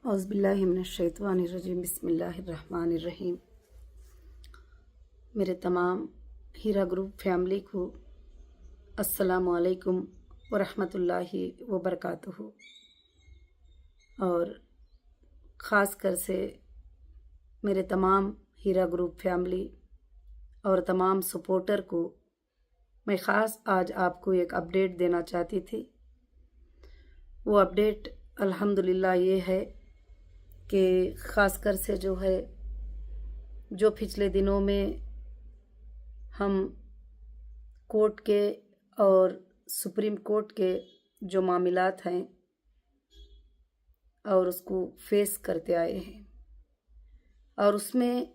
औज़ुबिल्लाहिमिनश्शैतानिर्रजीम बिस्मिल्लाहिर्रहमानिर्रहीम। मेरे तमाम हीरा ग्रुप फैमिली को अस्सलामु अलैकुम वरहमतुल्लाहि वबरकातुहू। और ख़ास कर से मेरे तमाम हीरा ग्रुप फैमिली और तमाम सपोर्टर को मैं ख़ास आज आपको एक अपडेट देना चाहती थी। वो अपडेट अल्हम्दुलिल्लाह ये है कि ख़ास कर से जो पिछले दिनों में हम कोर्ट के और सुप्रीम कोर्ट के जो मामलात हैं और उसको फेस करते आए हैं, और उसमें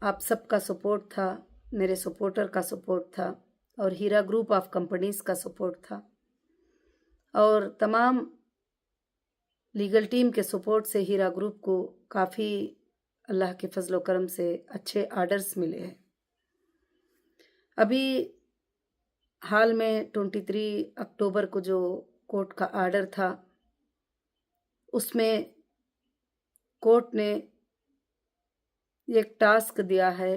आप सबका सपोर्ट था, मेरे सपोर्टर का सपोर्ट था, और हीरा ग्रुप ऑफ कंपनीज़ का सपोर्ट था, और तमाम लीगल टीम के सपोर्ट से हीरा ग्रुप को काफ़ी अल्लाह के फजल करम से अच्छे आर्डर्स मिले हैं। अभी हाल में 23 अक्टूबर को जो कोर्ट का आर्डर था, उसमें कोर्ट ने एक टास्क दिया है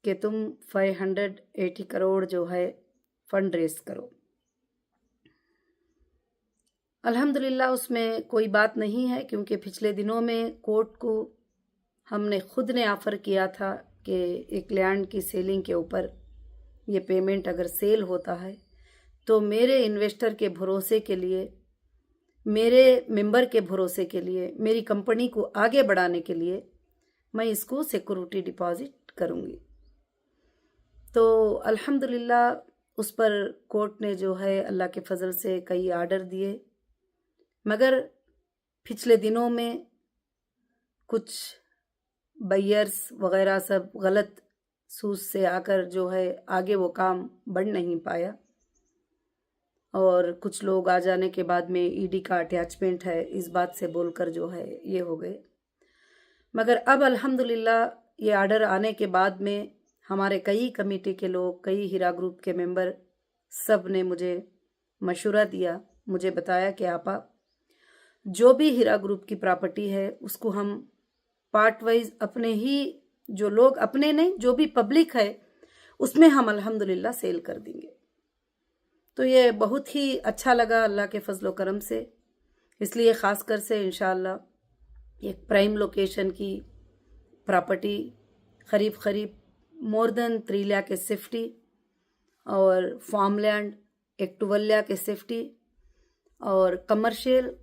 कि तुम 580 करोड़ जो है फंड रेज करो। अल्हम्दुलिल्लाह उसमें कोई बात नहीं है, क्योंकि पिछले दिनों में कोर्ट को हमने खुद ने ऑफ़र किया था कि एक लैंड की सेलिंग के ऊपर ये पेमेंट अगर सेल होता है तो मेरे इन्वेस्टर के भरोसे के लिए, मेरे मेंबर के भरोसे के लिए, मेरी कंपनी को आगे बढ़ाने के लिए मैं इसको सिक्योरिटी डिपॉजिट करूँगी। तो अल्हम्दुलिल्लाह उस पर कोर्ट ने जो है अल्लाह के फजल से कई आर्डर दिए, मगर पिछले दिनों में कुछ बायर्स वगैरह सब गलत सूज से आकर जो है आगे वो काम बढ़ नहीं पाया, और कुछ लोग आ जाने के बाद में ईडी का अटैचमेंट है इस बात से बोलकर जो है ये हो गए। मगर अब अल्हम्दुलिल्लाह ये आर्डर आने के बाद में हमारे कई कमेटी के लोग, कई हीरा ग्रुप के मेंबर सब ने मुझे मशवरा दिया, मुझे बताया कि आपा जो भी हीरा ग्रुप की प्रॉपर्टी है उसको हम पार्ट वाइज अपने ही, जो लोग अपने नहीं, जो भी पब्लिक है उसमें हम अल्हम्दुलिल्लाह सेल कर देंगे। तो ये बहुत ही अच्छा लगा अल्लाह के फजलो करम से, इसलिए ख़ास कर से इंशाअल्लाह एक प्राइम लोकेशन की प्रॉपर्टी करीब मोर देन 3 लाख सेफ्टी, और फार्मलैंड एक 12 लाख सेफ्टी, और कमर्शियल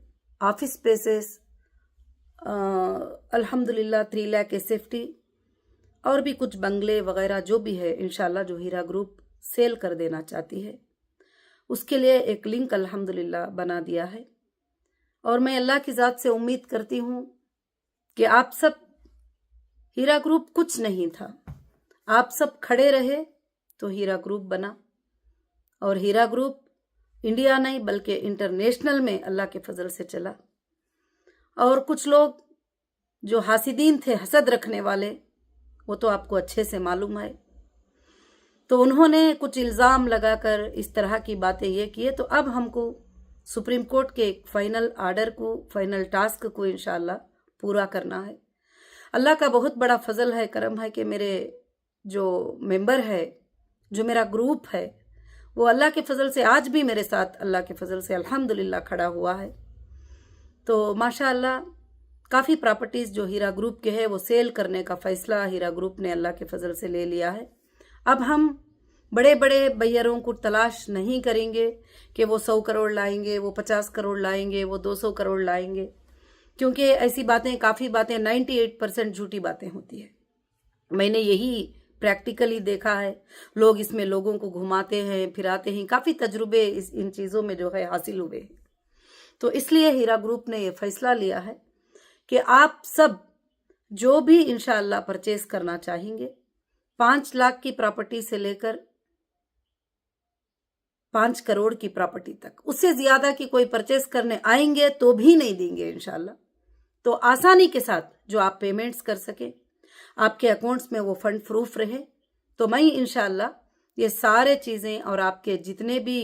ऑफिस स्पेसेस अल्हम्दुलिल्लाह 3 लाख सेफ्टी, और भी कुछ बंगले वगैरह जो भी है इंशाल्लाह जो हीरा ग्रुप सेल कर देना चाहती है उसके लिए एक लिंक अल्हम्दुलिल्लाह बना दिया है। और मैं अल्लाह की ज़ात से उम्मीद करती हूँ कि आप सब, हीरा ग्रुप कुछ नहीं था, आप सब खड़े रहे तो हीरा ग्रुप बना, और हीरा ग्रुप इंडिया नहीं बल्कि इंटरनेशनल में अल्लाह के फजल से चला। और कुछ लोग जो हासिदीन थे, हसद रखने वाले, वो तो आपको अच्छे से मालूम है, तो उन्होंने कुछ इल्ज़ाम लगाकर इस तरह की बातें ये किए। तो अब हमको सुप्रीम कोर्ट के एक फाइनल आर्डर को, फाइनल टास्क को इंशाअल्लाह पूरा करना है। अल्लाह का बहुत बड़ा फजल है, करम है कि मेरे जो मेंबर है, जो मेरा ग्रुप है, वो अल्लाह के फजल से आज भी मेरे साथ अल्लाह के फजल से अल्हम्दुलिल्लाह खड़ा हुआ है। तो माशाअल्लाह काफ़ी प्रॉपर्टीज़ जो हीरा ग्रुप के है वो सेल करने का फ़ैसला हीरा ग्रुप ने अल्लाह के फजल से ले लिया है। अब हम बड़े बड़े बैयरों को तलाश नहीं करेंगे कि वो 100 करोड़ लाएंगे, वो 50 करोड़ लाएंगे, वो 200 करोड़ लाएंगे, क्योंकि ऐसी बातें, काफ़ी बातें 98% झूठी बातें होती है। मैंने यही प्रैक्टिकली देखा है, लोग इसमें लोगों को घुमाते हैं, फिराते हैं, काफ़ी तजुर्बे इन चीज़ों में जो है हासिल हुए हैं। तो इसलिए हीरा ग्रुप ने ये फैसला लिया है कि आप सब जो भी इंशाअल्लाह परचेस करना चाहेंगे, 5 लाख की प्रॉपर्टी से लेकर 5 करोड़ की प्रॉपर्टी तक, उससे ज़्यादा की कोई परचेस करने आएंगे तो भी नहीं देंगे इंशाअल्लाह। तो आसानी के साथ जो आप पेमेंट्स कर सके, आपके अकाउंट्स में वो फंड प्रूफ रहे, तो मैं इंशाअल्लाह ये सारे चीज़ें और आपके जितने भी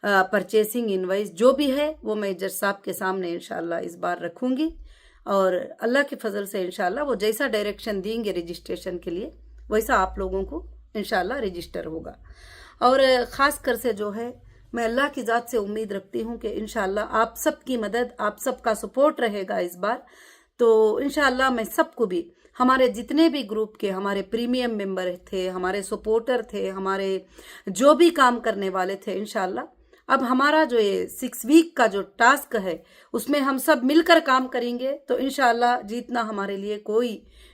परचेसिंग इनवाइस जो भी है वो मैं जज साहब के सामने इंशाल्लाह इस बार रखूँगी, और अल्लाह के फजल से इंशाल्लाह वो जैसा डायरेक्शन देंगे रजिस्ट्रेशन के लिए वैसा आप लोगों को इंशाल्लाह रजिस्टर होगा। और ख़ास कर से जो है मैं अल्लाह की ज़ात से उम्मीद रखती हूँ कि इंशाल्लाह आप सबकी मदद, आप सबका सपोर्ट रहेगा इस बार। तो इंशाल्लाह मैं सबको भी, हमारे जितने भी ग्रुप के हमारे प्रीमियम मेंबर थे, हमारे सपोर्टर थे, हमारे जो भी काम करने वाले थे, इंशाल्लाह अब हमारा जो ये 6 वीक का जो टास्क है उसमें हम सब मिलकर काम करेंगे तो इंशाल्लाह जीतना हमारे लिए कोई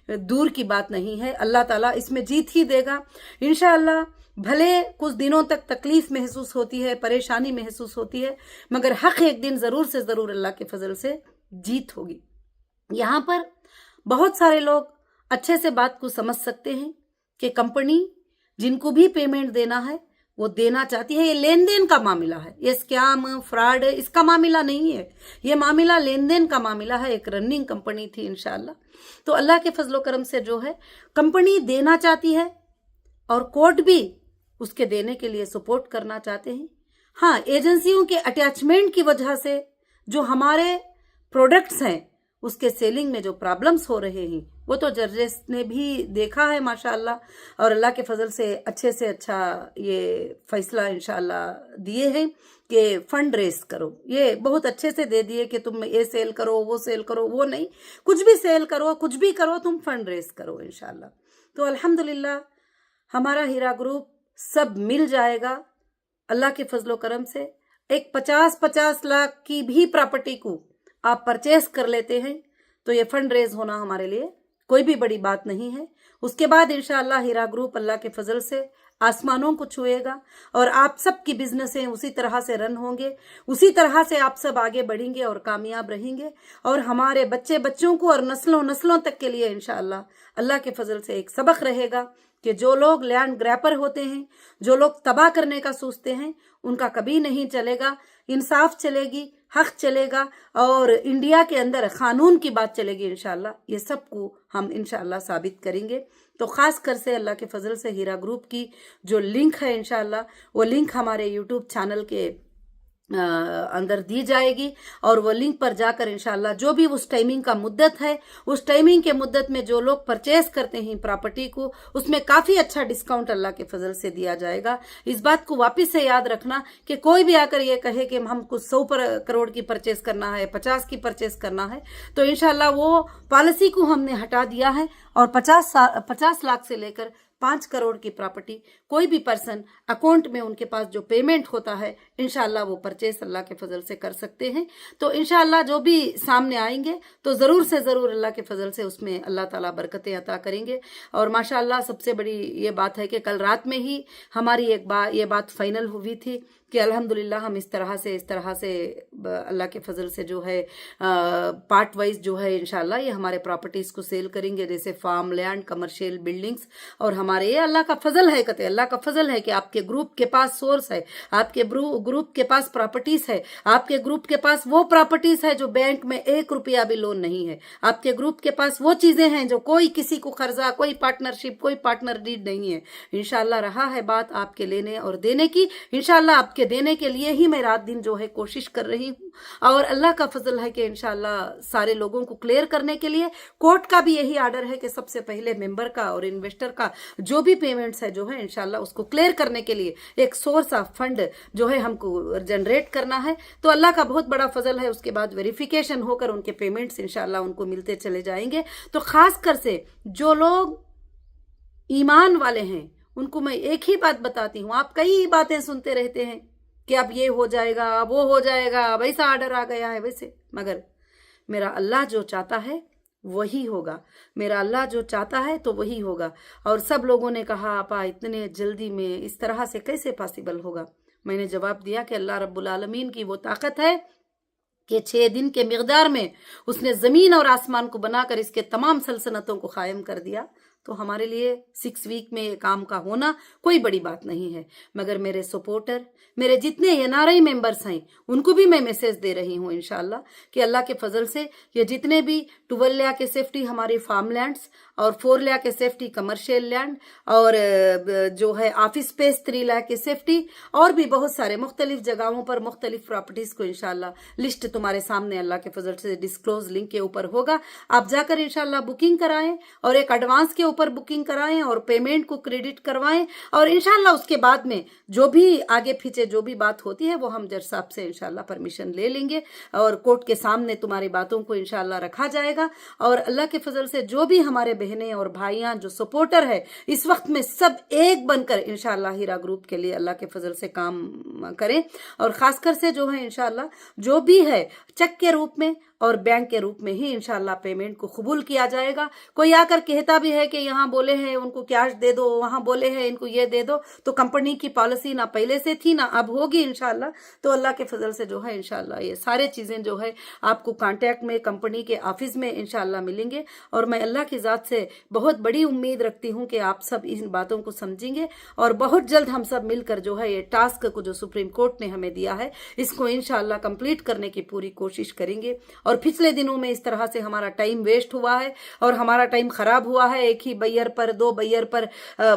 दूर की बात नहीं है। अल्लाह ताला इसमें जीत ही देगा इंशाल्लाह। भले कुछ दिनों तक तकलीफ महसूस होती है, परेशानी महसूस होती है, मगर हक एक दिन ज़रूर से ज़रूर अल्लाह के फजल से जीत होगी। यहाँ पर बहुत सारे लोग अच्छे से बात को समझ सकते हैं कि कंपनी जिनको भी पेमेंट देना है वो देना चाहती है। ये लेन देन का मामला है, ये स्कैम फ्रॉड इसका मामला नहीं है, ये मामला लेन देन का मामला है। एक रनिंग कंपनी थी इंशाल्लाह, तो अल्लाह के फजलो करम से जो है कंपनी देना चाहती है और कोर्ट भी उसके देने के लिए सपोर्ट करना चाहते हैं। हाँ, एजेंसियों के अटैचमेंट की वजह से जो हमारे प्रोडक्ट्स हैं उसके सेलिंग में जो प्रॉब्लम्स हो रहे हैं वो तो जजेस ने भी देखा है माशाअल्लाह, और अल्लाह के फजल से अच्छा ये फैसला इंशाअल्लाह दिए हैं कि फंड रेस करो। ये बहुत अच्छे से दे दिए कि तुम ये सेल करो, वो सेल करो, वो नहीं, कुछ भी सेल करो, कुछ भी करो, तुम फंड रेस करो इंशाअल्लाह। तो अल्हम्दुलिल्लाह हमारा हीरा ग्रुप सब मिल जाएगा अल्लाह के फजलो करम से। एक 50-50 लाख की भी प्रॉपर्टी को आप परचेस कर लेते हैं तो ये फंड रेज होना हमारे लिए कोई भी बड़ी बात नहीं है। उसके बाद इंशाअल्लाह हीरा ग्रुप अल्लाह के फजल से आसमानों को छुएगा और आप सब की बिजनेसें उसी तरह से रन होंगे, उसी तरह से आप सब आगे बढ़ेंगे और कामयाब रहेंगे। और हमारे बच्चे बच्चों को और नस्लों नस्लों तक के लिए इंशाअल्लाह अल्लाह के फजल से एक सबक रहेगा कि जो लोग लैंड ग्रैपर होते हैं, जो लोग तबाह करने का सोचते हैं, उनका कभी नहीं चलेगा। इंसाफ चलेगी, हक चलेगा और इंडिया के अंदर कानून की बात चलेगी इंशाल्लाह। ये सब को हम इंशाल्लाह साबित करेंगे। तो ख़ास कर से अल्लाह के फजल से हीरा ग्रुप की जो लिंक है इंशाल्लाह वो लिंक हमारे यूट्यूब चैनल के अंदर दी जाएगी और वो लिंक पर जाकर इंशाल्लाह जो भी उस टाइमिंग का मुद्दत है, उस टाइमिंग के मुद्दत में जो लोग परचेस करते हैं प्रॉपर्टी को, उसमें काफ़ी अच्छा डिस्काउंट अल्लाह के फजल से दिया जाएगा। इस बात को वापस से याद रखना कि कोई भी आकर ये कहे कि हम कुछ 100 करोड़ की परचेस करना है, 50 की परचेस करना है, तो इंशाल्लाह वो पॉलिसी को हमने हटा दिया है और 50 लाख से लेकर 5 करोड़ की प्रॉपर्टी कोई भी पर्सन अकाउंट में उनके पास जो पेमेंट होता है इंशाल्लाह वो परचेस अल्लाह के फजल से कर सकते हैं। तो इंशाल्लाह जो भी सामने आएंगे तो ज़रूर से ज़रूर अल्लाह के फजल से उसमें अल्लाह ताला बरकतें अता करेंगे। और माशाल्लाह सबसे बड़ी ये बात है कि कल रात में ही हमारी ये बात फाइनल हुई थी कि अल्हम्दुलिल्लाह हम इस तरह से अल्लाह के फजल से जो है पार्ट वाइज जो है इंशाल्लाह ये हमारे प्रॉपर्टीज़ को सेल करेंगे, जैसे फार्म लैंड, कमर्शियल बिल्डिंग्स। और हमारे ये अल्लाह का फजल है, कहते अल्लाह का फजल है कि आपके ग्रुप के पास सोर्स है, आपके ग्रुप के पास प्रॉपर्टीज़ है, आपके ग्रुप के पास वो प्रॉपर्टीज़ है जो बैंक में 1 रुपया भी लोन नहीं है, आपके ग्रुप के पास वो चीज़ें हैं जो कोई किसी को कर्जा, कोई पार्टनरशिप, कोई पार्टनर डीड नहीं है। इंशाल्लाह रहा है बात आपके लेने और देने की, इंशाल्लाह आपके देने के लिए ही मैं रात दिन जो है कोशिश कर रही हूँ। और अल्लाह का फजल है कि इंशाल्लाह सारे लोगों को क्लियर करने के लिए कोर्ट का भी यही आर्डर है कि सबसे पहले मेंबर का और इन्वेस्टर का जो भी पेमेंट्स है जो है इंशाल्लाह उसको क्लियर करने के लिए एक सोर्स ऑफ फंड जो है हमको जनरेट करना है। तो अल्लाह का बहुत बड़ा फजल है, उसके बाद वेरिफिकेशन होकर उनके पेमेंट्स इंशाल्लाह उनको मिलते चले जाएंगे। तो खास कर से जो लोग ईमान वाले हैं उनको मैं एक ही बात बताती हूँ, आप कई बातें सुनते रहते हैं कि अब ये हो जाएगा, वो हो जाएगा, वैसा आर्डर आ गया है वैसे, मगर मेरा अल्लाह जो चाहता है वही होगा, मेरा अल्लाह जो चाहता है तो वही होगा। और सब लोगों ने कहा आपा इतने जल्दी में इस तरह से कैसे पॉसिबल होगा। मैंने जवाब दिया कि अल्लाह रब्बुल आलमीन की वो ताकत है कि 6 दिन के मिक़दार में उसने ज़मीन और आसमान को बनाकर इसके तमाम सल्तनतों को कायम कर दिया। तो हमारे लिए 6 वीक में ये काम का होना कोई बड़ी बात नहीं है। मगर मेरे सपोर्टर, मेरे जितने NRI मेंबर्स हैं, उनको भी मैं मैसेज दे रही हूँ इंशाल्लाह कि अल्लाह के फजल से ये जितने भी 12 लाख के सेफ्टी हमारी फार्म लैंड्स और 4 लाख के सेफ्टी कमर्शियल लैंड और जो है ऑफिस स्पेस 3 लाख की सेफ्टी और भी बहुत सारे मुख्तलिफ जगहों पर मुख्तलिफ प्रॉपर्टीज को इंशाल्लाह लिस्ट तुम्हारे सामने अल्लाह के फजल से डिस्क्लोज लिंक के ऊपर होगा। आप जाकर इंशाल्लाह बुकिंग कराएं और एक एडवांस के ऊपर बुकिंग कराएं और पेमेंट को क्रेडिट करवाएं और इंशाल्लाह उसके बाद में जो भी आगे पीछे जो भी बात होती है वो हम जज साहब से इंशाल्लाह परमिशन ले लेंगे और कोर्ट के सामने तुम्हारी बातों को इंशाल्लाह रखा जाएगा। और अल्लाह के फजल से जो भी हमारे बहनें और भाइयां जो सपोर्टर है इस वक्त में सब एक बनकर इंशाल्लाह हीरा ग्रुप के लिए अल्लाह के फजल से काम करें और खासकर से जो है इंशाल्लाह जो भी है चेक के रूप में और बैंक के रूप में ही इंशाल्लाह पेमेंट को कबूल किया जाएगा। कोई आकर कहता भी है कि यहाँ बोले हैं उनको कैश दे दो, वहां बोले हैं इनको ये दे दो, तो कंपनी की पॉलिसी ना पहले से थी ना अब होगी इंशाल्लाह। तो अल्लाह के फजल से जो है इंशाल्लाह ये सारे चीजें जो है आपको कांटेक्ट में कंपनी के ऑफिस में इंशाल्लाह मिलेंगे। और मैं अल्लाह की जात से बहुत बड़ी उम्मीद रखती हूँ कि आप सब इन बातों को समझेंगे और बहुत जल्द हम सब मिलकर जो है ये टास्क को जो सुप्रीम कोर्ट ने हमें दिया है इसको इंशाल्लाह कंप्लीट करने की पूरी कोशिश करेंगे। और पिछले दिनों में इस तरह से हमारा टाइम वेस्ट हुआ है और हमारा टाइम खराब हुआ है, एक ही बैयर पर 2 बैयर पर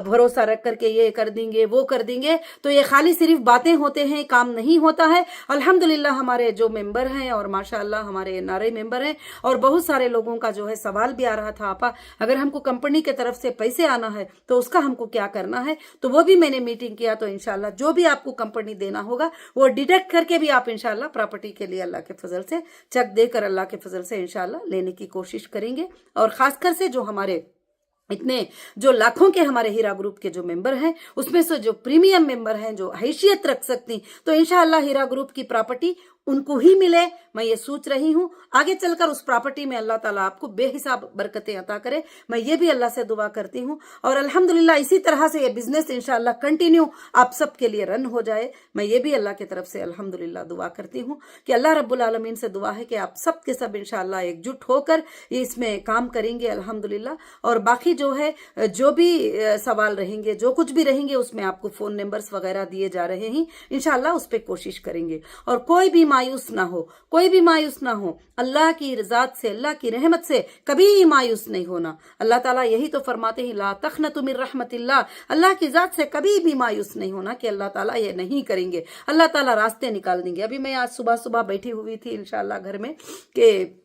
भरोसा रख करके ये कर देंगे वो कर देंगे, तो ये खाली सिर्फ बातें होते हैं, काम नहीं होता है। अल्हम्दुलिल्लाह हमारे जो मेंबर हैं और माशाअल्लाह हमारे NRI मेंबर हैं और बहुत सारे लोगों का जो है सवाल भी आ रहा था, आपा अगर हमको कंपनी के तरफ से पैसे आना है तो उसका हमको क्या करना है, तो वो भी मैंने मीटिंग किया। तो इंशाल्लाह जो भी आपको कंपनी देना होगा वो डिडक्ट करके भी आप इंशाल्लाह प्रॉपर्टी के लिए अल्लाह के फजल से चेक देकर अल्लाह के फजल से इंशाल्लाह लेने की कोशिश करेंगे। और खासकर से जो हमारे इतने जो लाखों के हमारे हीरा ग्रुप के जो मेंबर हैं उसमें से जो प्रीमियम मेंबर हैं जो हैसियत रख सकती, तो इंशाल्लाह हीरा ग्रुप की प्रॉपर्टी उनको ही मिले। मैं ये सोच रही हूँ आगे चलकर उस प्रॉपर्टी में अल्लाह ताला आपको बेहिसाब बरकतें अता करे, मैं ये भी अल्लाह से दुआ करती हूँ। और अल्हम्दुलिल्लाह इसी तरह से ये बिजनेस इंशाल्लाह कंटिन्यू आप सब के लिए रन हो जाए, मैं ये भी अल्लाह की तरफ से अल्हम्दुलिल्लाह दुआ करती हूँ कि अल्लाह रब्बुल आलमीन से दुआ है कि आप सब के सब इंशाल्लाह एकजुट होकर इसमें काम करेंगे अल्हम्दुलिल्लाह। और बाकी जो है जो भी सवाल रहेंगे जो कुछ भी रहेंगे उसमें आपको फोन नंबर्स वगैरह दिए जा रहे हैं, इंशाल्लाह उस पर कोशिश करेंगे। और कोई भी मायूस ना हो, कोई भी मायूस ना हो, अल्लाह की रज़ात से अल्लाह की रहमत से कभी मायूस नहीं होना। अल्लाह ताला यही तो फरमाते हैं ला तखनतु मिन रहमतिल्लाह, अल्लाह की जात से कभी भी मायूस नहीं होना कि अल्लाह ताला ये नहीं करेंगे, अल्लाह ताला रास्ते निकाल देंगे। अभी मैं आज सुबह सुबह बैठी हुई थी इंशाल्लाह घर में कि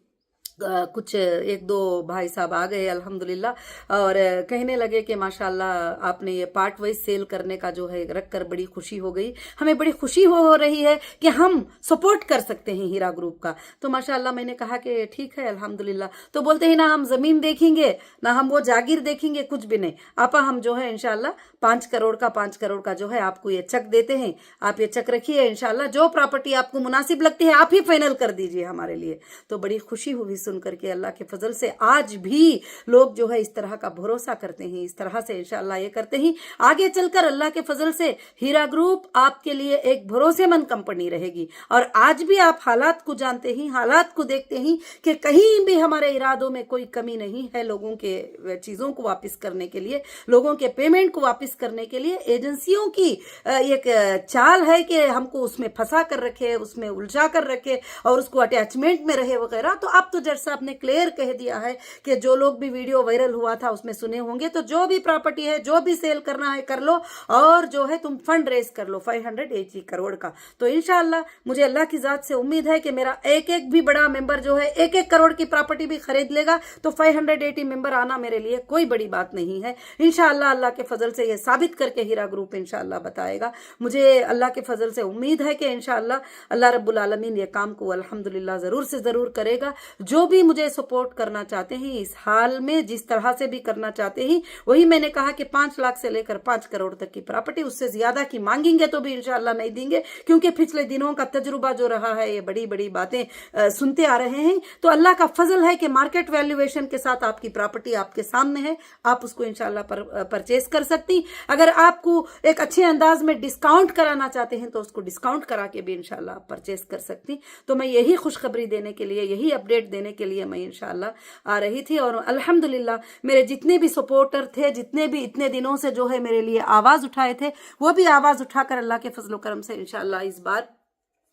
कुछ 1-2 भाई साहब आ गए अल्हम्दुलिल्लाह और कहने लगे कि माशाल्लाह आपने ये पार्ट वाइज सेल करने का जो है रख कर बड़ी खुशी हो गई, हमें बड़ी खुशी हो रही है कि हम सपोर्ट कर सकते हैं हीरा ग्रुप का। तो माशाल्लाह मैंने कहा कि ठीक है अल्हम्दुलिल्लाह। तो बोलते हैं ना हम जमीन देखेंगे ना हम वो जागीर देखेंगे, कुछ भी नहीं आपा, हम जो है इंशाल्लाह 5 करोड़ का जो है आपको ये चेक देते हैं, आप ये चेक रखिए, इंशाल्लाह जो प्रॉपर्टी आपको मुनासिब लगती है आप ही फाइनल कर दीजिए हमारे लिए। तो बड़ी खुशी हुई सुन करके अल्लाह के फजल से आज भी लोग जो है इस तरह का भरोसा करते हैं, इस तरह से इंशाल्लाह ये करते हैं। आगे चलकर अल्लाह के फजल से हीरा ग्रुप आपके लिए एक भरोसेमंद कंपनी रहेगी। और आज भी आप हालात को जानते हैं, हालात को देखते हैं कि कहीं भी हमारे इरादों में कोई कमी नहीं है लोगों के चीजों को वापस करने के लिए, लोगों के पेमेंट को वापस करने के लिए। एजेंसियों की एक चाल है कि हमको उसमें फंसा कर रखे, उसमें उलझा कर रखे और उसको अटैचमेंट में रहे वगैरह। तो अब तो जज साहब ने क्लियर कह दिया है कि जो लोग भी वीडियो वायरल हुआ था उसमें सुने होंगे, तो जो भी प्रॉपर्टी है जो भी सेल करना है कर लो और जो है तुम फंड रेज कर लो 580 करोड़ का। तो इंशाल्लाह मुझे अल्लाह की जात से उम्मीद है कि मेरा एक एक भी बड़ा मेंबर जो है 1-1 करोड़ की प्रॉपर्टी भी खरीद लेगा तो 580 मेंबर आना मेरे लिए कोई बड़ी बात नहीं है। इंशाल्लाह अल्लाह के फजल से ये साबित करके हीरा ग्रुप इंशाल्लाह बताएगा। मुझे अल्लाह के फजल से उम्मीद है कि इंशाल्लाह अल्लाह रब्बुल आलमीन ये काम को अल्हम्दुलिल्लाह जरूर से जरूर करेगा। जो भी मुझे सपोर्ट करना चाहते हैं इस हाल में जिस तरह से भी करना चाहते हैं, वही मैंने कहा कि 5 लाख से लेकर 5 करोड़ तक की प्रॉपर्टी, उससे ज्यादा की मांगेंगे तो भी इंशाल्लाह नहीं देंगे, क्योंकि पिछले दिनों का तजुर्बा जो रहा है ये बड़ी बड़ी बातें सुनते आ रहे हैं। तो अल्लाह का फजल है कि मार्केट वैल्यूएशन के साथ आपकी प्रॉपर्टी आपके सामने है, आप उसको इंशाल्लाह परचेज कर सकती। अगर आपको एक अच्छे अंदाज में डिस्काउंट कराना चाहते हैं तो उसको डिस्काउंट करा के भी इंशाल्लाह आप परचेज कर सकती। तो मैं यही खुशखबरी देने के लिए, यही अपडेट देने करने के लिए मैं इंशाल्लाह आ रही थी। और अल्हम्दुलिल्लाह मेरे जितने भी सपोर्टर थे, जितने भी इतने दिनों से जो है मेरे लिए आवाज़ उठाए थे, वो भी आवाज़ उठाकर अल्लाह के फजल करम से इंशाल्लाह इस बार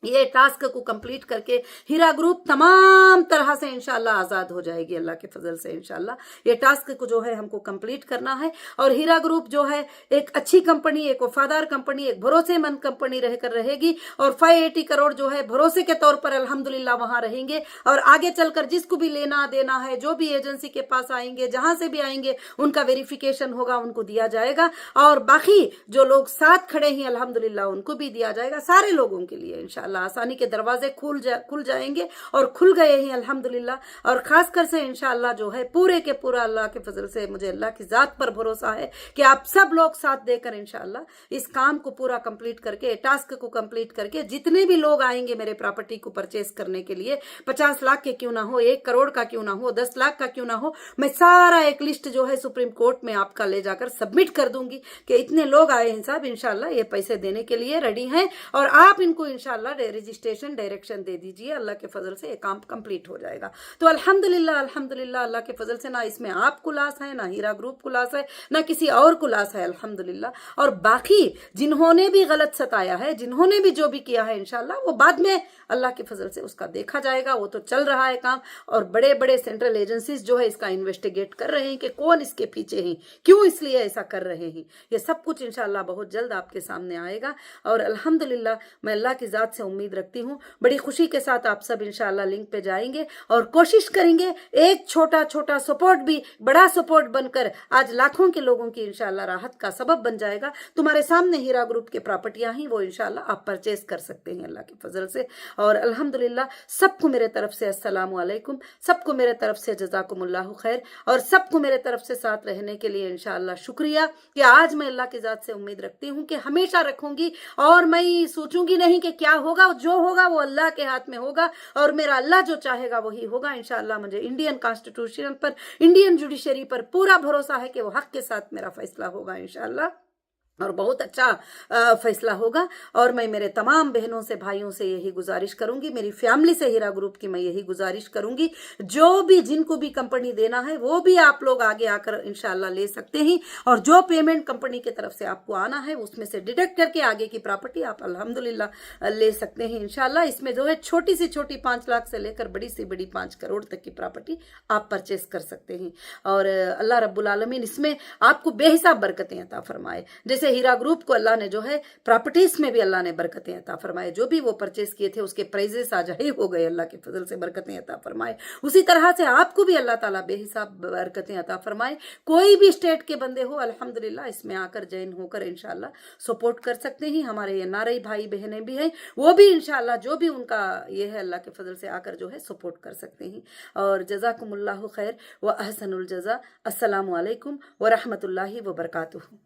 ये टास्क को कंप्लीट करके हीरा ग्रुप तमाम तरह से इंशाल्लाह आज़ाद हो जाएगी अल्लाह के फजल से। इंशाल्लाह ये टास्क को जो है हमको कंप्लीट करना है और हीरा ग्रुप जो है एक अच्छी कंपनी, एक वफादार कंपनी, एक भरोसेमंद कंपनी रहकर रहेगी और 580 करोड़ जो है भरोसे के तौर पर अल्हम्दुलिल्लाह वहां रहेंगे। और आगे चलकर जिसको भी लेना देना है, जो भी एजेंसी के पास आएंगे, जहां से भी आएंगे, उनका वेरिफिकेशन होगा, उनको दिया जाएगा। और बाकी जो लोग साथ खड़े हैं अल्हम्दुलिल्लाह उनको भी दिया जाएगा, सारे लोगों के लिए इंशाल्लाह आसानी के दरवाजे खुल जाएंगे और खुल गए हैं अल्हम्दुलिल्लाह। और खासकर से इंशाल्लाह जो है पूरे के पूरा अल्लाह के फजल से मुझे अल्लाह की जात पर भरोसा है कि आप सब लोग साथ देकर इंशाल्लाह इस काम को पूरा कंप्लीट करके, टास्क को कंप्लीट करके, जितने भी लोग आएंगे मेरे प्रॉपर्टी को परचेस करने के लिए, 50 लाख के क्यों ना हो, 1 करोड़ का क्यों ना हो, 10 लाख का क्यों ना हो, मैं सारा एक लिस्ट जो है सुप्रीम कोर्ट में आपका ले जाकर सबमिट कर दूंगी कि इतने लोग आए हैं साहब, इंशाल्लाह ये पैसे देने के लिए रेडी हैं और आप इनको इंशाल्लाह रजिस्ट्रेशन डायरेक्शन दे दीजिए, अल्लाह के फजल से ये काम कंप्लीट हो जाएगा। तो अल्हम्दुलिल्लाह अल्हम्दुलिल्लाह अल्लाह के फजल से ना इसमें आप को लॉस है, ना हीरा ग्रुप को लॉस है, ना किसी और को लॉस है अल्हम्दुलिल्लाह। और बाकी जिन्होंने भी गलत सताया है, जिन्होंने भी जो भी किया है इंशाल्लाह वो बाद में अल्लाह के फजल से उसका देखा जाएगा, वो तो चल रहा है काम। और बड़े बड़े सेंट्रल एजेंसीज जो है इसका इन्वेस्टिगेट कर रहे हैं कि कौन इसके पीछे हैं, क्यों इसलिए ऐसा कर रहे हैं। ये सब कुछ इंशाल्लाह बहुत जल्द आपके सामने आएगा। और अल्हम्दुलिल्लाह मैं अल्लाह की जात से उम्मीद रखती हूँ, बड़ी खुशी के साथ आप सब इंशाल्लाह लिंक पे जाएंगे और कोशिश करेंगे एक छोटा छोटा सपोर्ट भी बड़ा सपोर्ट बनकर आज लाखों के लोगों की इंशाल्लाह राहत का सबब बन जाएगा। तुम्हारे सामने हीरा ग्रुप की प्रॉपर्टियां ही वो इंशाल्लाह आप परचेज कर सकते हैं अल्लाह के फजल से। और अल्हम्दुलिल्लाह सबको मेरे तरफ से अस्सलामु अलैकुम, सबको मेरे तरफ से जज़ाकुमुल्लाहु खैर, और सबको मेरे तरफ से साथ रहने के लिए इंशाल्लाह शुक्रिया कि आज मैं अल्लाह की जात से उम्मीद रखती हूँ कि हमेशा रखूंगी। और मैं सोचूंगी नहीं कि क्या होगा, जो होगा वो अल्लाह के हाथ में होगा और मेरा अल्लाह जो चाहेगा वही होगा इंशाल्लाह। मुझे इंडियन कॉन्स्टिट्यूशन पर, इंडियन जुडिशरी पर पूरा भरोसा है कि वो हक के साथ मेरा फैसला होगा इंशाल्लाह और बहुत अच्छा फैसला होगा। और मैं मेरे तमाम बहनों से, भाइयों से यही गुजारिश करूंगी, मेरी फैमिली से हीरा ग्रुप की मैं यही गुजारिश करूंगी, जो भी जिनको भी कंपनी देना है वो भी आप लोग आगे आकर इंशाल्लाह ले सकते हैं। और जो पेमेंट कंपनी की तरफ से आपको आना है उसमें से डिडक्ट करके आगे की प्रॉपर्टी आप अल्हम्दुलिल्लाह ले सकते हैं इंशाल्लाह। इसमें जो है छोटी से छोटी 5 लाख से लेकर बड़ी से बड़ी 5 करोड़ तक की प्रॉपर्टी आप परचेस कर सकते हैं। और अल्लाह रब्बुल आलमीन इसमें आपको बेहिसाब बरकतें अता फरमाए। जैसे हीरा ग्रुप को अल्लाह ने जो है प्रॉपर्टीज में भी अल्लाह ने बरकतें अता फरमाए, जो भी वो परचेस किए थे उसके प्राइजेस आज ही हो गए, अल्लाह के फजल से बरकतें अता फरमाए। उसी तरह से आपको भी अल्लाह ताला बेहिसाब बरकतें अता फरमाए। कोई भी स्टेट के बंदे हो अल्हम्दुलिल्लाह इसमें आकर जॉइन होकर इंशाल्लाह सपोर्ट कर सकते हैं। हमारे एनआरआई भाई बहनें भी हैं, वो भी इंशाल्लाह जो भी उनका ये है अल्लाह के फजल से आकर जो है सपोर्ट कर सकते हैं। और जज़ाकुमुल्लाहु खैर व अहसनुल जज़ा। अस्सलामु अलैकुम व रहमतुल्लाहि व बरकातुहू।